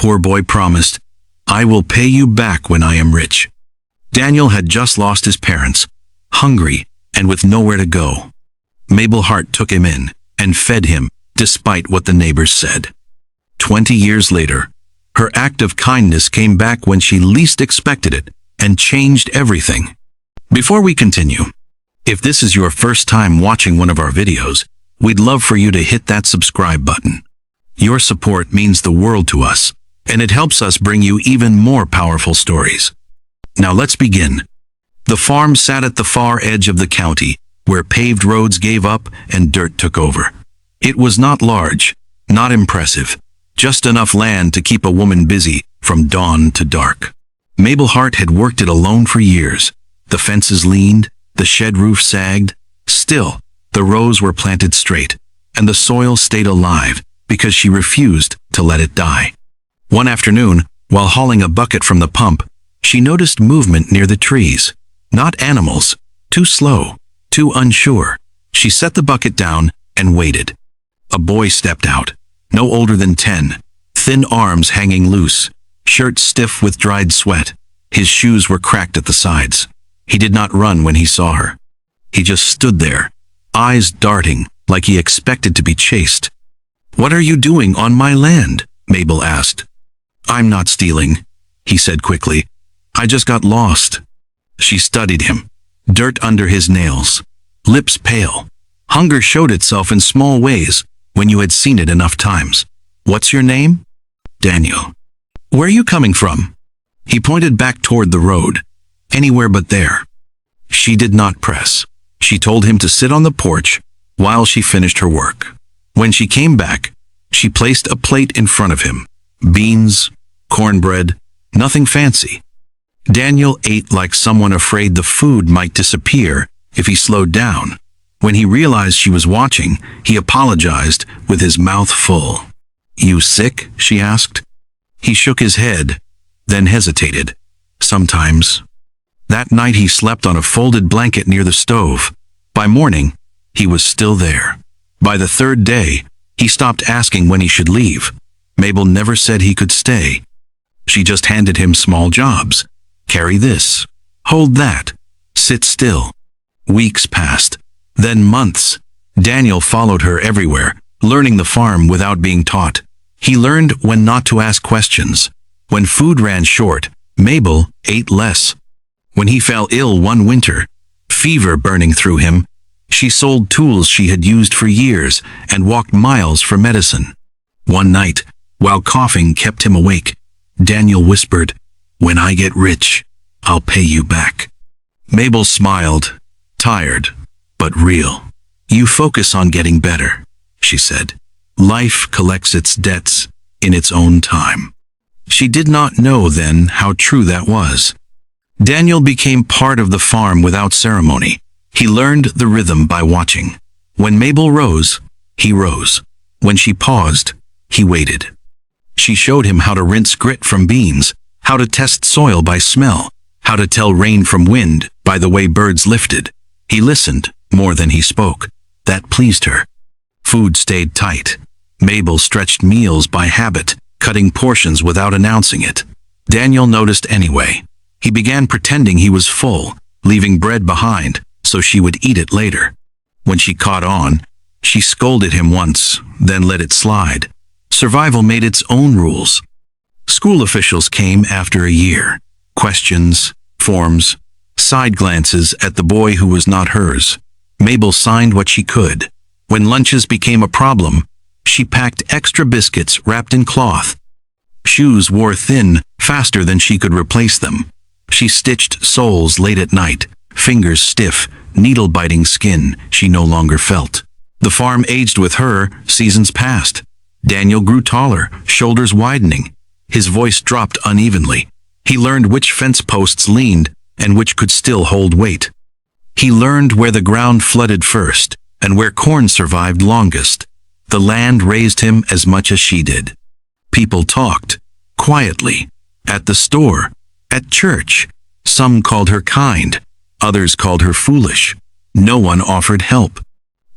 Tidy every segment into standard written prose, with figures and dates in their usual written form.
poor boy promised, "I will pay you back when I am rich." Daniel had just lost his parents, hungry and with nowhere to go. Mabel Hart took him in and fed him, despite what the neighbors said. 20 years later, her act of kindness came back when she least expected it and changed everything. Before we continue, if this is your first time watching one of our videos, we'd love for you to hit that subscribe button. Your support means the world to us, and it helps us bring you even more powerful stories. Now let's begin. The farm sat at the far edge of the county, where paved roads gave up and dirt took over. It was not large, not impressive, just enough land to keep a woman busy from dawn to dark. Mabel Hart had worked it alone for years. The fences leaned, the shed roof sagged. Still, the rows were planted straight, and the soil stayed alive because she refused to let it die. One afternoon, while hauling a bucket from the pump, she noticed movement near the trees. Not animals, too slow, too unsure. She set the bucket down and waited. A boy stepped out, no older than 10, thin arms hanging loose, shirt stiff with dried sweat. His shoes were cracked at the sides. He did not run when he saw her. He just stood there, eyes darting like he expected to be chased. "What are you doing on my land?" Mabel asked. "I'm not stealing," he said quickly. "I just got lost." She studied him, dirt under his nails, lips pale. Hunger showed itself in small ways when you had seen it enough times. "What's your name?" "Daniel." "Where are you coming from?" He pointed back toward the road. "Anywhere but there." She did not press. She told him to sit on the porch while she finished her work. When she came back, she placed a plate in front of him. Beans, cornbread, nothing fancy. Daniel ate like someone afraid the food might disappear if he slowed down. When he realized she was watching, he apologized with his mouth full. "You sick?" she asked. He shook his head, then hesitated. "Sometimes." That night he slept on a folded blanket near the stove. By morning, he was still there. By the third day, he stopped asking when he should leave. Mabel never said he could stay. She just handed him small jobs. Carry this, hold that, sit still. Weeks passed, then months. Daniel followed her everywhere, learning the farm without being taught. He learned when not to ask questions. When food ran short, Mabel ate less. When he fell ill one winter, fever burning through him, she sold tools she had used for years and walked miles for medicine. One night, while coughing kept him awake, Daniel whispered, "When I get rich, I'll pay you back." Mabel smiled, tired, but real. "You focus on getting better," she said. "Life collects its debts in its own time." She did not know then how true that was. Daniel became part of the farm without ceremony. He learned the rhythm by watching. When Mabel rose, he rose. When she paused, he waited. She showed him how to rinse grit from beans, how to test soil by smell, how to tell rain from wind by the way birds lifted. He listened more than he spoke. That pleased her. Food stayed tight. Mabel stretched meals by habit, cutting portions without announcing it. Daniel noticed anyway. He began pretending he was full, leaving bread behind so she would eat it later. When she caught on, she scolded him once, then let it slide. Survival made its own rules. School officials came after a year. Questions, forms, side glances at the boy who was not hers. Mabel signed what she could. When lunches became a problem, she packed extra biscuits wrapped in cloth. Shoes wore thin faster than she could replace them. She stitched soles late at night, fingers stiff, needle-biting skin she no longer felt. The farm aged with her, seasons passed. Daniel grew taller, shoulders widening. His voice dropped unevenly. He learned which fence posts leaned and which could still hold weight. He learned where the ground flooded first and where corn survived longest. The land raised him as much as she did. People talked, quietly, at the store, at church. Some called her kind, others called her foolish. No one offered help.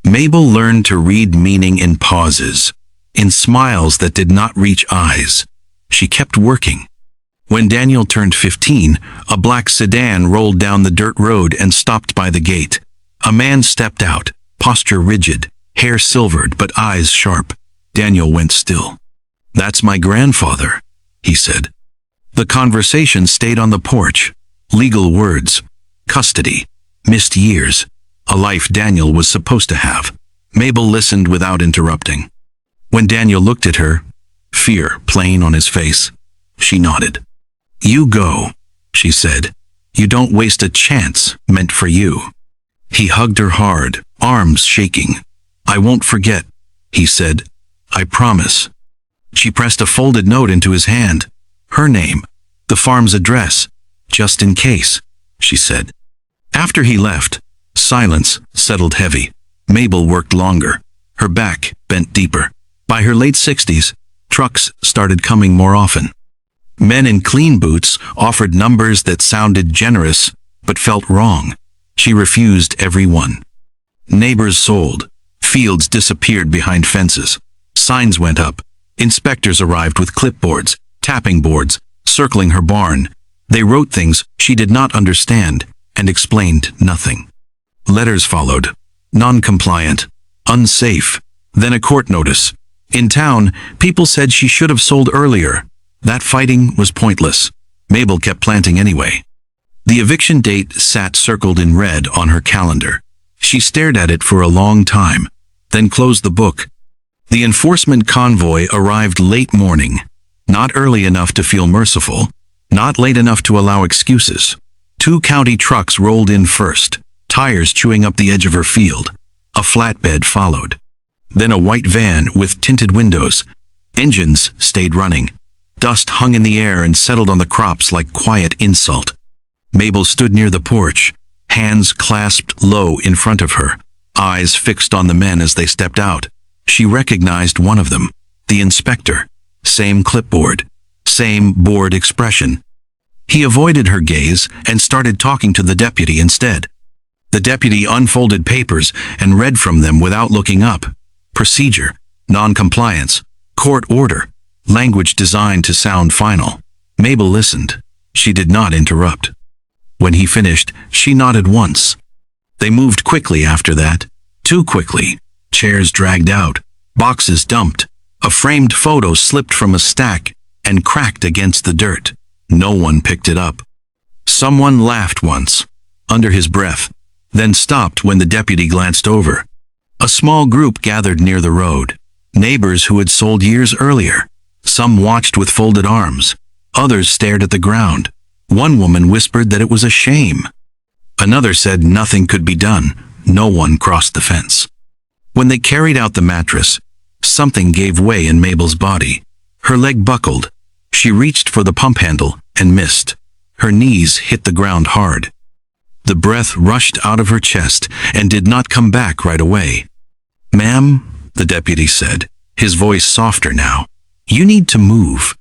Mabel learned to read meaning in pauses, in smiles that did not reach eyes. She kept working. When Daniel turned 15, a black sedan rolled down the dirt road and stopped by the gate. A man stepped out, posture rigid, hair silvered but eyes sharp. Daniel went still. "That's my grandfather," he said. The conversation stayed on the porch. Legal words, custody, missed years, a life Daniel was supposed to have. Mabel listened without interrupting. When Daniel looked at her, fear plain on his face, she nodded. "You go," she said. "You don't waste a chance meant for you." He hugged her hard, arms shaking. "I won't forget," he said. "I promise." She pressed a folded note into his hand. Her name, the farm's address, "just in case," she said. After he left, silence settled heavy. Mabel worked longer. Her back bent deeper. By her late 60s, trucks started coming more often. Men in clean boots offered numbers that sounded generous but felt wrong. She refused every one. Neighbors sold. Fields disappeared behind fences. Signs went up. Inspectors arrived with clipboards, tapping boards, circling her barn. They wrote things she did not understand and explained nothing. Letters followed. Non-compliant. Unsafe. Then a court notice. In town, people said she should have sold earlier. That fighting was pointless. Mabel kept planting anyway. The eviction date sat circled in red on her calendar. She stared at it for a long time, then closed the book. The enforcement convoy arrived late morning, not early enough to feel merciful, not late enough to allow excuses. 2 county trucks rolled in first, tires chewing up the edge of her field. A flatbed followed. Then a white van with tinted windows. Engines stayed running. Dust hung in the air and settled on the crops like quiet insult. Mabel stood near the porch, hands clasped low in front of her, eyes fixed on the men as they stepped out. She recognized one of them, the inspector. Same clipboard, same bored expression. He avoided her gaze and started talking to the deputy instead. The deputy unfolded papers and read from them without looking up. Procedure, non-compliance, court order, language designed to sound final. Mabel listened. She did not interrupt. When he finished, she nodded once. They moved quickly after that. Too quickly. Chairs dragged out. Boxes dumped. A framed photo slipped from a stack and cracked against the dirt. No one picked it up. Someone laughed once, under his breath, then stopped when the deputy glanced over. A small group gathered near the road. Neighbors who had sold years earlier. Some watched with folded arms. Others stared at the ground. One woman whispered that it was a shame. Another said nothing could be done. No one crossed the fence. When they carried out the mattress, something gave way in Mabel's body. Her leg buckled. She reached for the pump handle and missed. Her knees hit the ground hard. The breath rushed out of her chest and did not come back right away. "Ma'am," the deputy said, his voice softer now, "you need to move."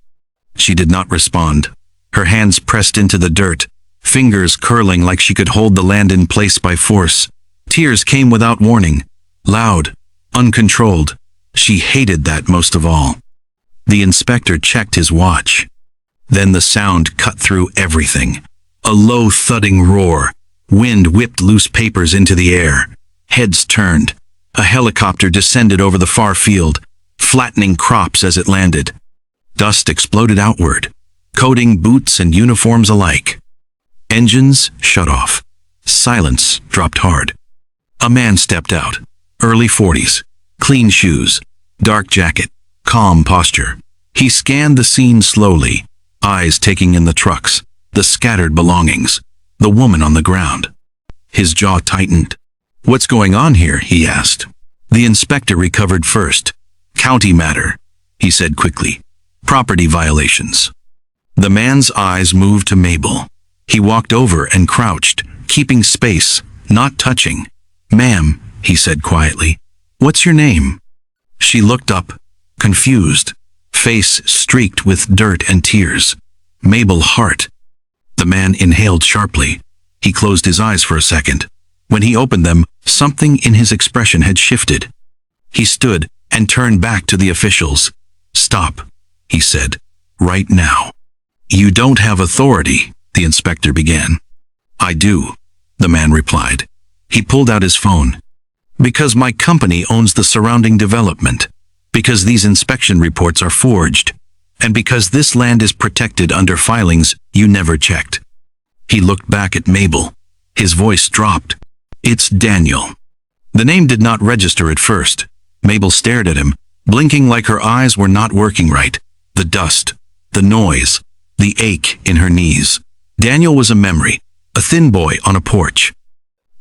She did not respond. Her hands pressed into the dirt, fingers curling like she could hold the land in place by force. Tears came without warning, loud, uncontrolled. She hated that most of all. The inspector checked his watch. Then the sound cut through everything. A low thudding roar. Wind whipped loose papers into the air. Heads turned. A helicopter descended over the far field, flattening crops as it landed. Dust exploded outward, coating boots and uniforms alike. Engines shut off. Silence dropped hard. A man stepped out, early 40s, clean shoes, dark jacket, calm posture. He scanned the scene slowly, eyes taking in the trucks, the scattered belongings, the woman on the ground. His jaw tightened. "What's going on here?" he asked. The inspector recovered first. "County matter," he said quickly. "Property violations." The man's eyes moved to Mabel. He walked over and crouched, keeping space, not touching. "Ma'am," he said quietly, "what's your name?" She looked up, confused, face streaked with dirt and tears. "Mabel Hart." The man inhaled sharply. He closed his eyes for a second. When he opened them, something in his expression had shifted. He stood and turned back to the officials. "Stop," he said. right now. You don't have authority, the inspector began. I do, the man replied. He pulled out his phone. Because my company owns the surrounding development. Because these inspection reports are forged. And because this land is protected under filings you never checked. He looked back at Mabel. His voice dropped. It's Daniel. The name did not register at first. Mabel stared at him, blinking like her eyes were not working right. The dust, the noise, the ache in her knees. Daniel was a memory, a thin boy on a porch.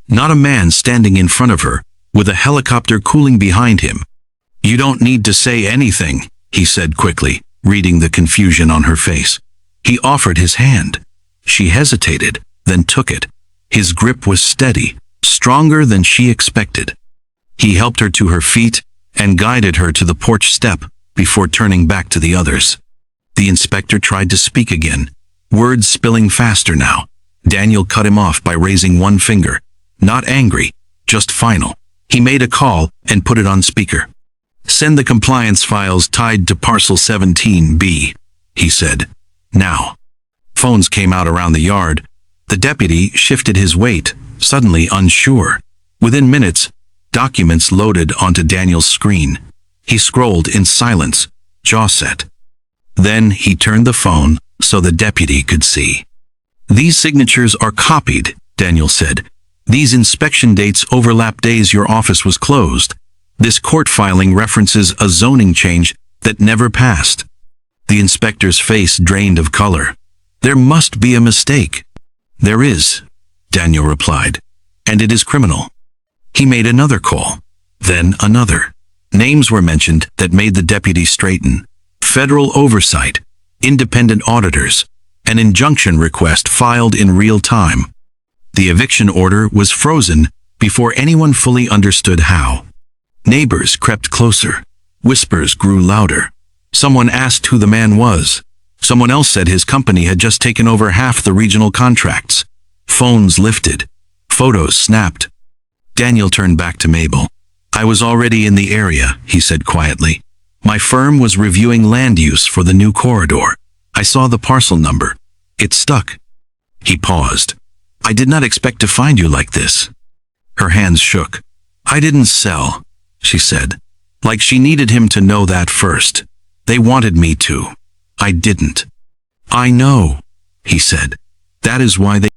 Not a man standing in front of her, with a helicopter cooling behind him. You don't need to say anything, he said quickly, reading the confusion on her face. He offered his hand. She hesitated, then took it. His grip was steady, stronger than she expected. He helped her to her feet and guided her to the porch step before turning back to the others. The inspector tried to speak again, words spilling faster now. Daniel cut him off by raising one finger. Not angry, just final. He made a call and put it on speaker. Send the compliance files tied to parcel 17B, he said. Now. Phones came out around the yard. The deputy shifted his weight, suddenly unsure. Within minutes, documents loaded onto Daniel's screen. He scrolled in silence, jaw set. Then he turned the phone so the deputy could see. These signatures are copied, Daniel said. These inspection dates overlap days your office was closed. This court filing references a zoning change that never passed. The inspector's face drained of color. There must be a mistake. There is, Daniel replied, and it is criminal. He made another call, then another. Names were mentioned that made the deputy straighten. Federal oversight, independent auditors, an injunction request filed in real time. The eviction order was frozen before anyone fully understood how. Neighbors crept closer. Whispers grew louder. Someone asked who the man was. Someone else said his company had just taken over half the regional contracts. Phones lifted. Photos snapped. Daniel turned back to Mabel. I was already in the area, he said quietly. My firm was reviewing land use for the new corridor. I saw the parcel number. It stuck. He paused. I did not expect to find you like this. Her hands shook. I didn't sell, she said, like she needed him to know that first. They wanted me to. I didn't. I know, he said. That is why they